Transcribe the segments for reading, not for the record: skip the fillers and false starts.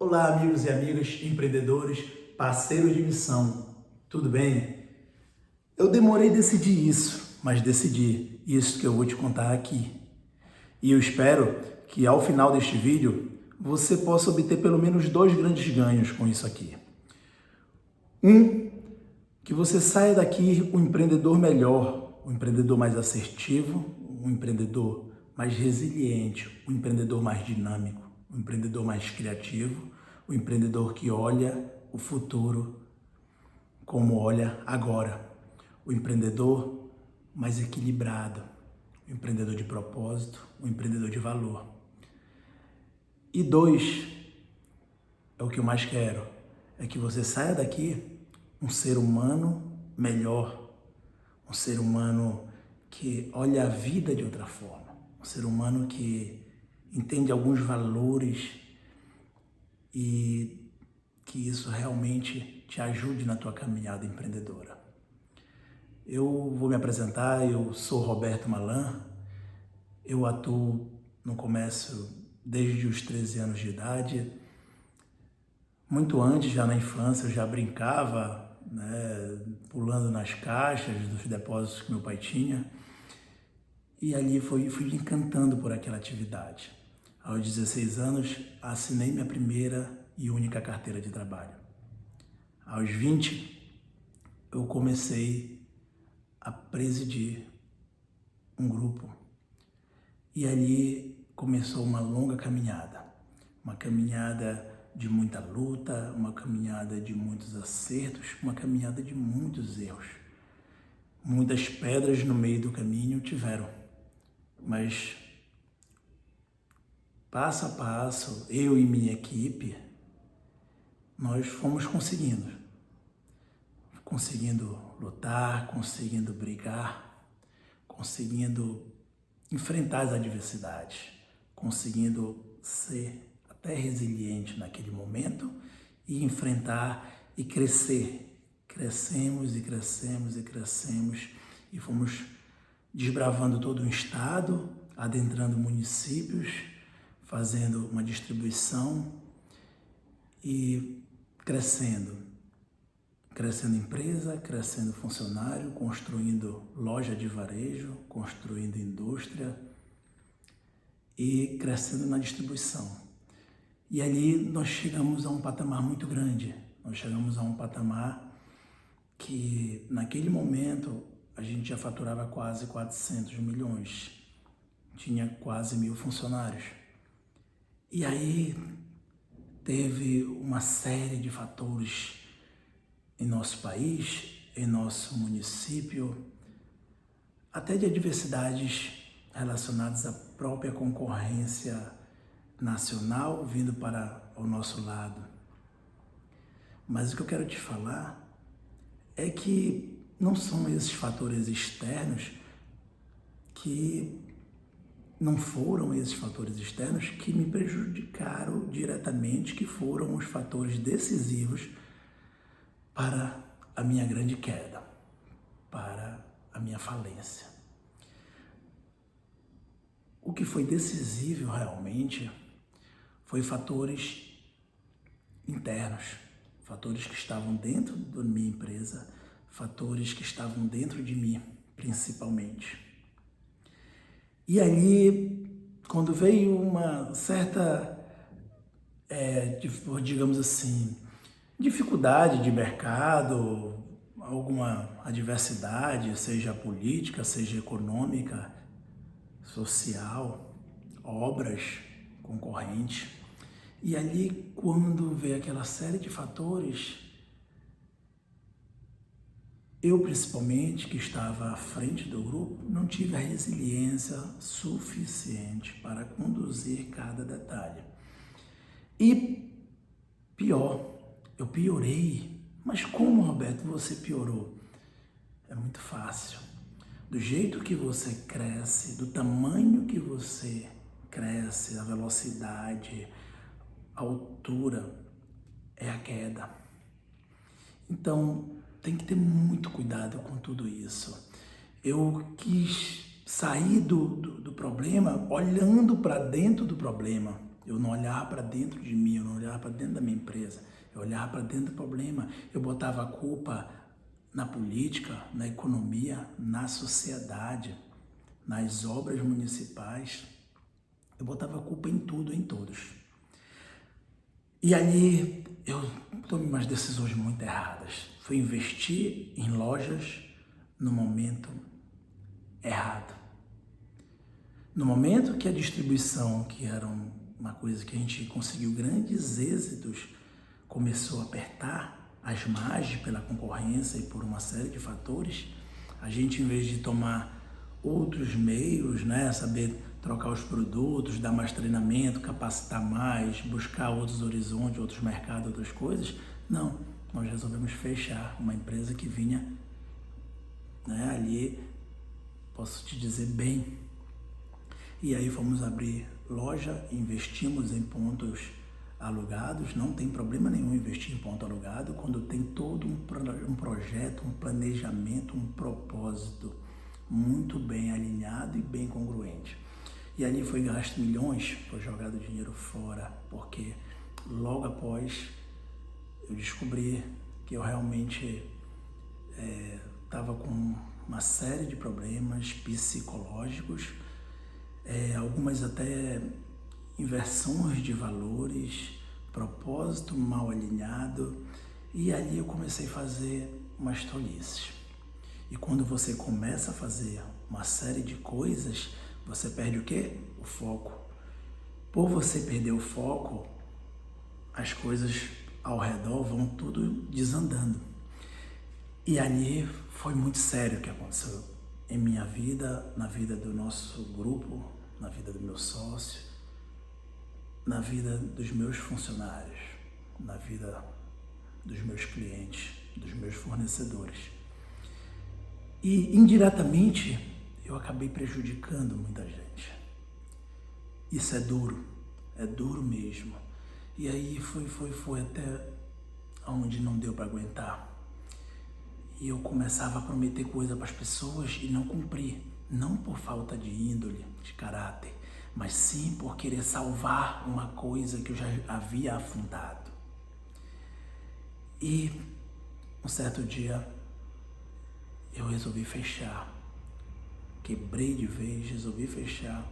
Olá, amigos e amigas, empreendedores, parceiros de missão. Tudo bem? Eu demorei a decidir isso, mas decidi isso que eu vou te contar aqui. E eu espero que ao final deste vídeo você possa obter pelo menos dois grandes ganhos com isso aqui. Um, que você saia daqui um empreendedor melhor, um empreendedor mais assertivo, um empreendedor mais resiliente, um empreendedor mais dinâmico, um empreendedor mais criativo, um empreendedor que olha o futuro como olha agora, o empreendedor mais equilibrado, o empreendedor de propósito, o empreendedor de valor. E dois, é o que eu mais quero, é que você saia daqui um ser humano melhor, um ser humano que olha a vida de outra forma, um ser humano que entende alguns valores e que isso realmente te ajude na tua caminhada empreendedora. Eu vou me apresentar, eu sou Roberto Malan, eu atuo no comércio desde os 13 anos de idade. Muito antes, já na infância, eu já brincava, pulando nas caixas dos depósitos que meu pai tinha. E ali fui me encantando por aquela atividade. Aos 16 anos, assinei minha primeira e única carteira de trabalho. Aos 20, eu comecei a presidir um grupo. E ali começou uma longa caminhada. Uma caminhada de muita luta, uma caminhada de muitos acertos, uma caminhada de muitos erros. Muitas pedras no meio do caminho tiveram, mas passo a passo, eu e minha equipe, nós fomos conseguindo lutar, conseguindo brigar, conseguindo enfrentar as adversidades, conseguindo ser até resiliente naquele momento e enfrentar e crescer. Crescemos e crescemos e crescemos e fomos desbravando todo um estado, adentrando municípios, fazendo uma distribuição e crescendo empresa, crescendo funcionário, construindo loja de varejo, construindo indústria e crescendo na distribuição. E ali nós chegamos a um patamar muito grande, nós chegamos a um patamar que naquele momento a gente já faturava quase 400 milhões, tinha quase 1.000 funcionários. E aí teve uma série de fatores em nosso país, em nosso município, até de adversidades relacionadas à própria concorrência nacional vindo para o nosso lado. Mas o que eu quero te falar é que não são esses fatores externos não foram esses fatores externos que me prejudicaram diretamente, que foram os fatores decisivos para a minha grande queda, para a minha falência. O que foi decisivo realmente foi fatores internos, fatores que estavam dentro da minha empresa, fatores que estavam dentro de mim, principalmente. E aí, quando veio uma certa, digamos assim, dificuldade de mercado, alguma adversidade, seja política, seja econômica, social, obras, concorrente. E ali, quando veio aquela série de fatores, eu principalmente, que estava à frente do grupo, não tive a resiliência suficiente para conduzir cada detalhe. E pior, eu piorei. Mas como, Roberto, você piorou? É muito fácil. Do jeito que você cresce, do tamanho que você cresce, a velocidade, a altura, é a queda. Então, tem que ter muito cuidado com tudo isso. Eu quis sair do problema olhando para dentro do problema. Eu não olhava para dentro de mim, eu não olhava para dentro da minha empresa, eu olhava para dentro do problema. Eu botava a culpa na política, na economia, na sociedade, nas obras municipais. Eu botava a culpa em tudo, em todos. E ali eu tomei umas decisões muito erradas. Fui investir em lojas no momento errado. No momento que a distribuição, que era uma coisa que a gente conseguiu grandes êxitos, começou a apertar as margens pela concorrência e por uma série de fatores, a gente, em vez de tomar outros meios, né, saber trocar os produtos, dar mais treinamento, capacitar mais, buscar outros horizontes, outros mercados, outras coisas, não, nós resolvemos fechar uma empresa que vinha, né, ali, posso te dizer, bem. E aí fomos abrir loja, investimos em pontos alugados. Não tem problema nenhum investir em ponto alugado quando tem todo um projeto, um planejamento, um propósito muito bem alinhado e bem congruente. E ali foi gasto milhões, foi jogado dinheiro fora, porque logo após eu descobri que eu realmente estava com uma série de problemas psicológicos, algumas até inversões de valores, propósito mal alinhado, e ali eu comecei a fazer umas tolices. E quando você começa a fazer uma série de coisas, você perde o quê? O foco. Por você perder o foco, as coisas ao redor vão tudo desandando. E ali foi muito sério o que aconteceu em minha vida, na vida do nosso grupo, na vida do meu sócio, na vida dos meus funcionários, na vida dos meus clientes, dos meus fornecedores. E indiretamente eu acabei prejudicando muita gente. Isso é duro mesmo. E aí foi até onde não deu para aguentar. E eu começava a prometer coisa para as pessoas e não cumprir. Não por falta de índole, de caráter, mas sim por querer salvar uma coisa que eu já havia afundado. E um certo dia eu resolvi fechar. Quebrei de vez, resolvi fechar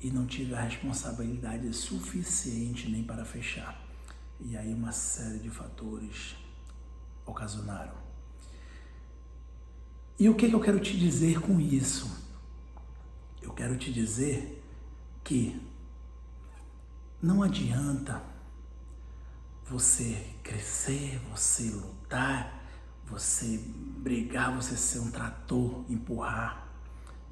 e não tive a responsabilidade suficiente nem para fechar. E aí uma série de fatores ocasionaram. E o que eu quero te dizer com isso? Eu quero te dizer que não adianta você crescer, você lutar, você brigar, você ser um trator, empurrar,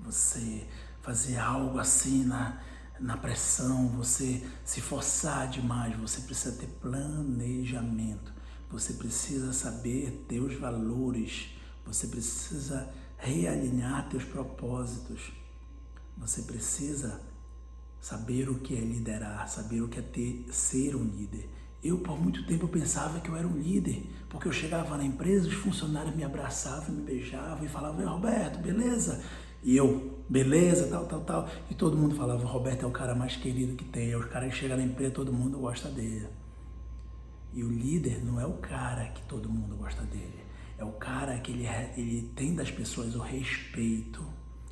você fazer algo assim na pressão, você se forçar demais. Você precisa ter planejamento, você precisa saber teus valores, você precisa realinhar teus propósitos, você precisa saber o que é liderar, saber o que é ser um líder. Eu, por muito tempo, pensava que eu era um líder, porque eu chegava na empresa, os funcionários me abraçavam, me beijavam e falavam: Roberto, beleza? E eu, beleza, tal. E todo mundo falava: Roberto é o cara mais querido que tem. Os caras que chegam na empresa, todo mundo gosta dele. E o líder não é o cara que todo mundo gosta dele. É o cara que ele tem das pessoas o respeito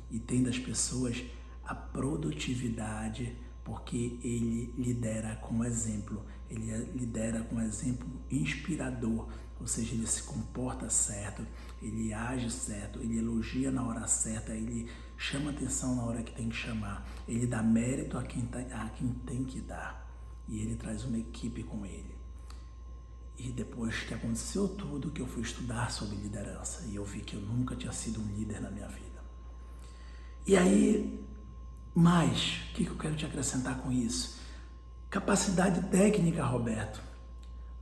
e tem das pessoas a produtividade, porque ele lidera com exemplo, ele lidera com exemplo inspirador, ou seja, ele se comporta certo, ele age certo, ele elogia na hora certa, ele chama atenção na hora que tem que chamar, ele dá mérito a quem tem que dar, e ele traz uma equipe com ele. E depois que aconteceu tudo, que eu fui estudar sobre liderança, e eu vi que eu nunca tinha sido um líder na minha vida. E aí, mas, o que eu quero te acrescentar com isso? Capacidade técnica, Roberto.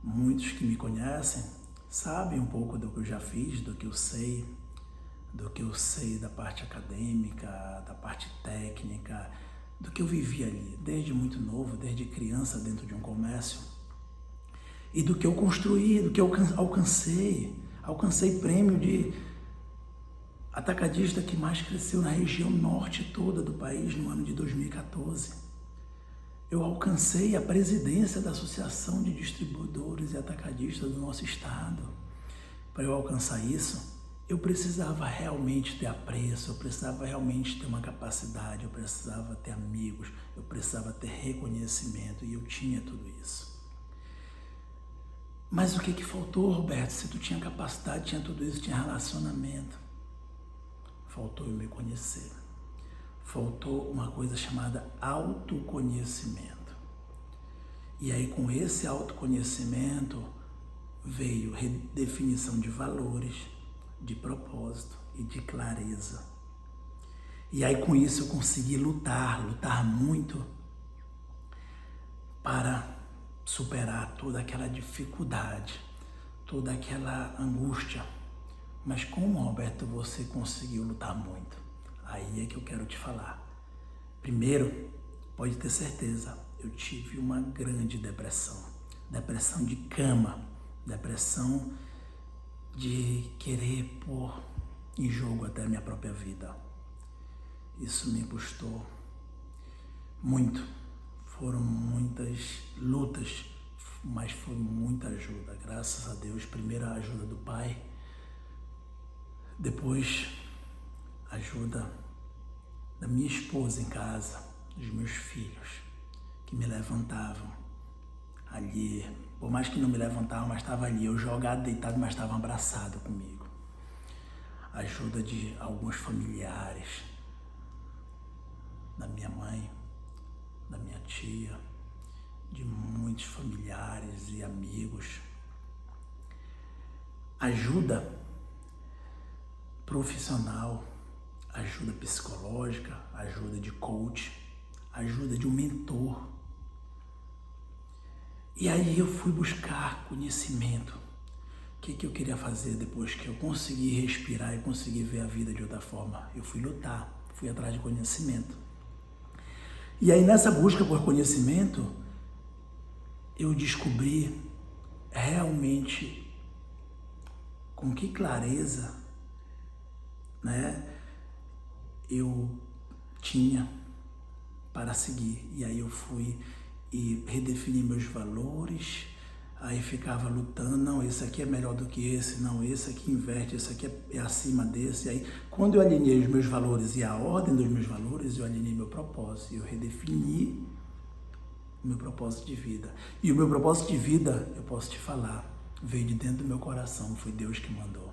Muitos que me conhecem sabem um pouco do que eu já fiz, do que eu sei da parte acadêmica, da parte técnica, do que eu vivi ali, desde muito novo, desde criança dentro de um comércio, e do que eu construí, do que eu alcancei prêmio de atacadista que mais cresceu na região norte toda do país no ano de 2014. eu alcancei a presidência da Associação de Distribuidores e Atacadistas do nosso estado. Para eu alcançar isso, eu precisava realmente ter apreço, eu precisava realmente ter uma capacidade, eu precisava ter amigos, eu precisava ter reconhecimento, e eu tinha tudo isso. Mas o que faltou, Roberto? Se tu tinha capacidade, tinha tudo isso, tinha relacionamento. Faltou eu me conhecer. Faltou uma coisa chamada autoconhecimento. E aí, com esse autoconhecimento, veio redefinição de valores, de propósito e de clareza. E aí, com isso, eu consegui lutar muito para superar toda aquela dificuldade, toda aquela angústia. Mas como, Roberto, você conseguiu lutar muito? Aí é que eu quero te falar. Primeiro, pode ter certeza, eu tive uma grande depressão. Depressão de cama, depressão de querer pôr em jogo até a minha própria vida. Isso me custou muito. Foram muitas lutas, mas foi muita ajuda. Graças a Deus, primeiro a ajuda do Pai, depois a ajuda da minha esposa em casa, dos meus filhos, que me levantavam ali. Por mais que não me levantavam, mas estava ali, eu jogado, deitado, mas estavam abraçados comigo. A ajuda de alguns familiares, da minha mãe, da minha tia, de muitos familiares e amigos. Ajuda profissional, ajuda psicológica, ajuda de coach, ajuda de um mentor. E aí eu fui buscar conhecimento. O que eu queria fazer depois que eu consegui respirar e consegui ver a vida de outra forma? Eu fui lutar, fui atrás de conhecimento. E aí nessa busca por conhecimento, eu descobri realmente com que clareza, eu tinha para seguir. E aí eu fui e redefini meus valores, aí ficava lutando, não, esse aqui é melhor do que esse, não, esse aqui inverte, esse aqui é acima desse. E aí, quando eu alinhei os meus valores e a ordem dos meus valores, eu alinhei meu propósito, eu redefini o meu propósito de vida. E o meu propósito de vida, eu posso te falar, veio de dentro do meu coração, foi Deus que mandou.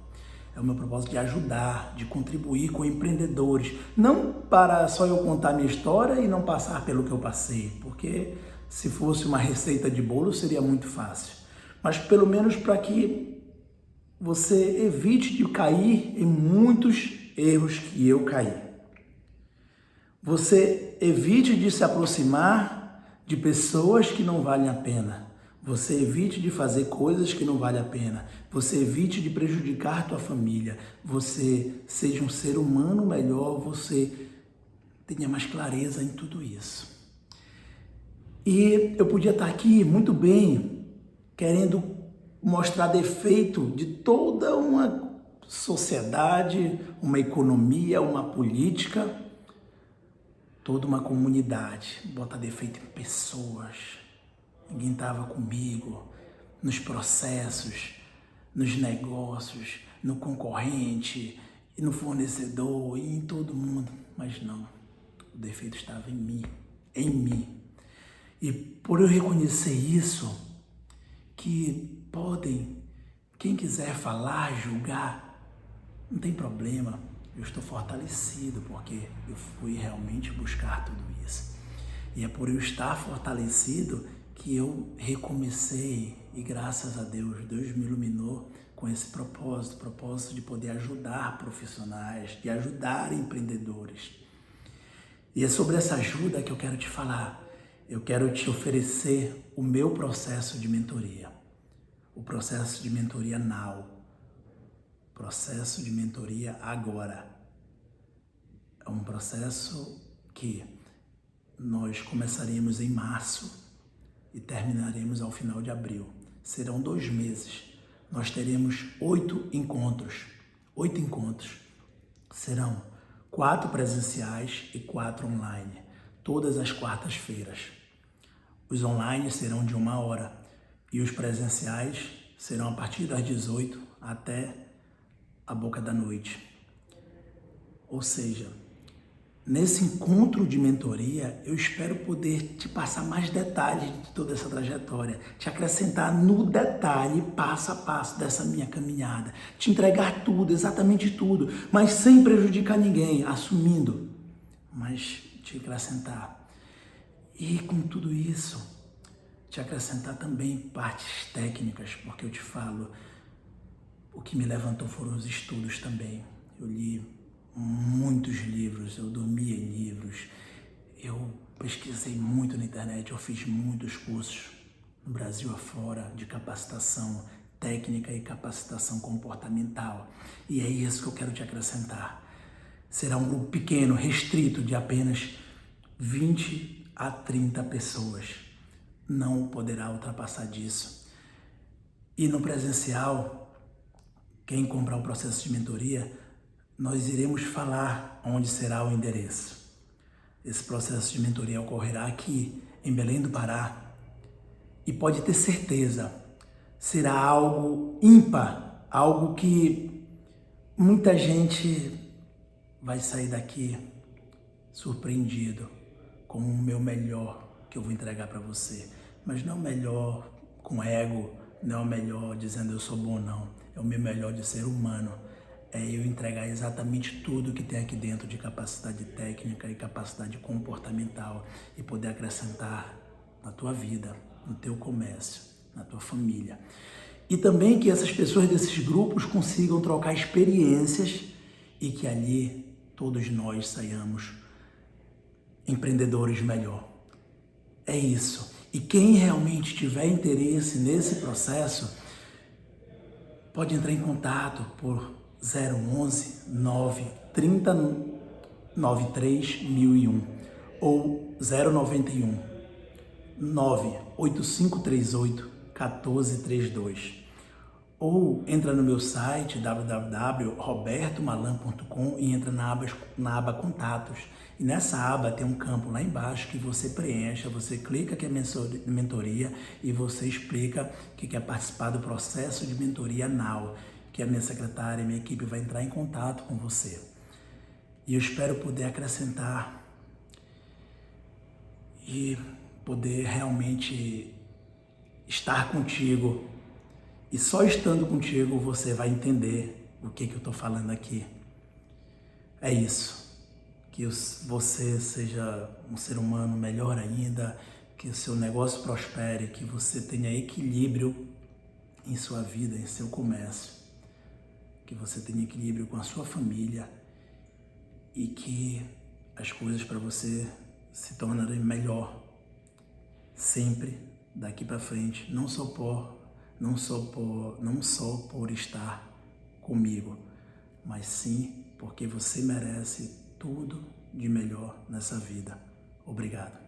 É o meu propósito de ajudar, de contribuir com empreendedores. Não para só eu contar minha história e não passar pelo que eu passei, porque se fosse uma receita de bolo seria muito fácil. Mas pelo menos para que você evite de cair em muitos erros que eu caí. Você evite de se aproximar de pessoas que não valem a pena. Você evite de fazer coisas que não valem a pena. Você evite de prejudicar tua família. Você seja um ser humano melhor, você tenha mais clareza em tudo isso. E eu podia estar aqui muito bem, querendo mostrar defeito de toda uma sociedade, uma economia, uma política, toda uma comunidade, botar defeito em pessoas. Ninguém estava comigo nos processos, nos negócios, no concorrente, no fornecedor e em todo mundo. Mas não, o defeito estava em mim, em mim. E por eu reconhecer isso, que podem, quem quiser falar, julgar, não tem problema. Eu estou fortalecido porque eu fui realmente buscar tudo isso. E é por eu estar fortalecido que eu recomecei e graças a Deus, Deus me iluminou com esse propósito de poder ajudar profissionais, de ajudar empreendedores. E é sobre essa ajuda que eu quero te falar. Eu quero te oferecer o meu processo de mentoria. O processo de mentoria now. Processo de mentoria agora. É um processo que nós começaremos em março e terminaremos ao final de abril. Serão 2 meses. Nós teremos 8 encontros. 8 encontros. Serão 4 presenciais e 4 online. Todas as quartas-feiras. Os online serão de 1 hora e os presenciais serão a partir das 18 até a boca da noite. Ou seja, nesse encontro de mentoria, eu espero poder te passar mais detalhes de toda essa trajetória, te acrescentar no detalhe, passo a passo dessa minha caminhada, te entregar tudo, exatamente tudo, mas sem prejudicar ninguém, assumindo, mas te acrescentar. E com tudo isso, te acrescentar também partes técnicas, porque eu te falo, o que me levantou foram os estudos também. Eu li muitos livros, eu dormi em livros, eu pesquisei muito na internet, eu fiz muitos cursos no Brasil afora de capacitação técnica e capacitação comportamental. E é isso que eu quero te acrescentar. Será um grupo pequeno, restrito, de apenas 20 a 30 pessoas. Não poderá ultrapassar disso. E no presencial, quem comprar o processo de mentoria, nós iremos falar onde será o endereço. Esse processo de mentoria ocorrerá aqui em Belém do Pará e pode ter certeza, será algo ímpar, algo que muita gente vai sair daqui surpreendido com o meu melhor que eu vou entregar para você. Mas não é o melhor com ego, não é o melhor dizendo eu sou bom, não. É o meu melhor de ser humano. É eu entregar exatamente tudo que tem aqui dentro de capacidade técnica e capacidade comportamental e poder acrescentar na tua vida, no teu comércio, na tua família. E também que essas pessoas desses grupos consigam trocar experiências e que ali todos nós saiamos empreendedores melhor. É isso. E quem realmente tiver interesse nesse processo pode entrar em contato por 011 930 93 1001 ou 091 98538 1432. Ou entra no meu site www.robertomalan.com e entra na aba Contatos. E nessa aba tem um campo lá embaixo que você preenche, você clica que é mentoria e você explica que quer participar do processo de mentoria NOW, que a minha secretária e minha equipe vai entrar em contato com você. E eu espero poder acrescentar e poder realmente estar contigo. E só estando contigo você vai entender o que eu estou falando aqui. É isso. Que você seja um ser humano melhor ainda, que o seu negócio prospere, que você tenha equilíbrio em sua vida, em seu comércio, que você tenha equilíbrio com a sua família e que as coisas para você se tornarem melhor sempre daqui para frente, não só por estar comigo, mas sim porque você merece tudo de melhor nessa vida. Obrigado.